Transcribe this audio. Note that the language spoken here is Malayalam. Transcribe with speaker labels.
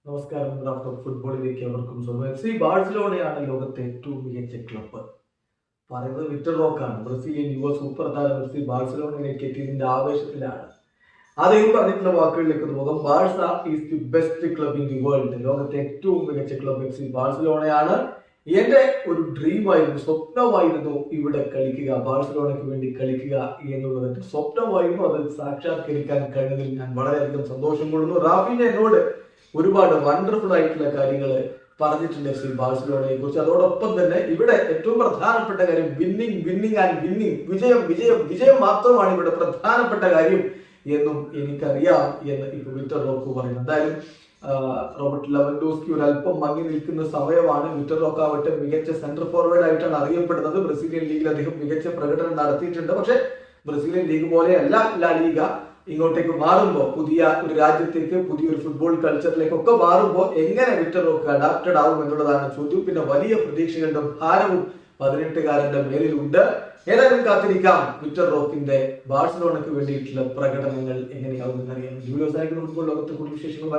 Speaker 1: നമസ്കാരം. റാഫ്റ്റർ ഫുട്ബോളിലേക്ക് അവർക്കും സ്വാഗതം. എഫ് സി ബാഴ്സലോണയാണ് ലോകത്തെ ഏറ്റവും മികച്ച ക്ലബ്ബ്. പറയുന്നത് വിക്ടർ റോക്കാണ്. ബ്രസീലിയൻ യുവ സൂപ്പർ താരം എഫ് സി ബാഴ്സലോണയിലേക്ക് എത്തിയതിന്റെ ആവേശത്തിലാണ്. അദ്ദേഹം പറഞ്ഞിട്ടുള്ള വാക്കുകളിലേക്ക് നോക്കാം. Barca is the best club in the world. ലോകത്തെ ഏറ്റവും മികച്ച ക്ലബ് എഫ് സി ബാഴ്സലോണയാണ്. എന്റെ ഒരു ഡ്രീമായിരുന്നു, സ്വപ്നമായിരുന്നു ഇവിടെ കളിക്കുക, ബാഴ്സലോണയ്ക്ക് വേണ്ടി കളിക്കുക എന്നുള്ളത് എന്റെ സ്വപ്നമായിരുന്നു. അത് സാക്ഷാത്കരിക്കാൻ കഴിഞ്ഞതിൽ ഞാൻ വളരെയധികം സന്തോഷം കൊള്ളുന്നു. റാഫിന് എന്നോട് ഒരുപാട് വണ്ടർഫുൾ ആയിട്ടുള്ള കാര്യങ്ങൾ പറഞ്ഞിട്ടുണ്ട് എഫ് സി ബാഴ്സലോണയെ കുറിച്ച്. അതോടൊപ്പം തന്നെ ഇവിടെ ഏറ്റവും പ്രധാനപ്പെട്ട കാര്യം വിന്നിങ് ആൻഡ് വിന്നിങ്, വിജയം വിജയം വിജയം മാത്രമാണ് ഇവിടെ പ്രധാനപ്പെട്ട കാര്യം എന്നും എനിക്കറിയാം എന്ന് ഇപ്പൊ വിക്ടർ റോക്ക് പറയുന്നു. എന്തായാലും റോബർട്ട് ലെവൻഡോസ്കി ഒരല്പം മങ്ങി നിൽക്കുന്ന സമയമാണ്. വിക്ടർ റോക്ക് ആവട്ടെ മികച്ച സെന്റർ ഫോർവേഡ് ആയിട്ടാണ് അറിയപ്പെടുന്നത്. ബ്രസീലിയൻ ലീഗിൽ അദ്ദേഹം മികച്ച പ്രകടനം നടത്തിയിട്ടുണ്ട്. പക്ഷെ ബ്രസീലിയൻ ലീഗ് പോലെയല്ല ലാ ലീഗ. ഇങ്ങോട്ടേക്ക് മാറുമ്പോൾ, പുതിയ ഒരു രാജ്യത്തേക്ക്, പുതിയൊരു ഫുട്ബോൾ കൾച്ചറിലേക്കൊക്കെ മാറുമ്പോൾ എങ്ങനെ വിക്ടർ റോക്ക് അഡാപ്റ്റഡ് ആവും എന്നുള്ളതാണ് ചോദ്യം. പിന്നെ വലിയ പ്രതീക്ഷകളുടെ ഭാരവും 18-കാരന്റെ മേലിലുണ്ട്. ഏതായാലും കാത്തിരിക്കാം വിക്ടർ റോക്കിന്റെ ബാഴ്സലോണയ്ക്ക് വേണ്ടിയിട്ടുള്ള പ്രകടനങ്ങൾ എങ്ങനെയാവും എന്നറിയാം. ഫുട്ബോൾ ലോകത്തെ കൂടുതൽ വിശേഷങ്ങൾ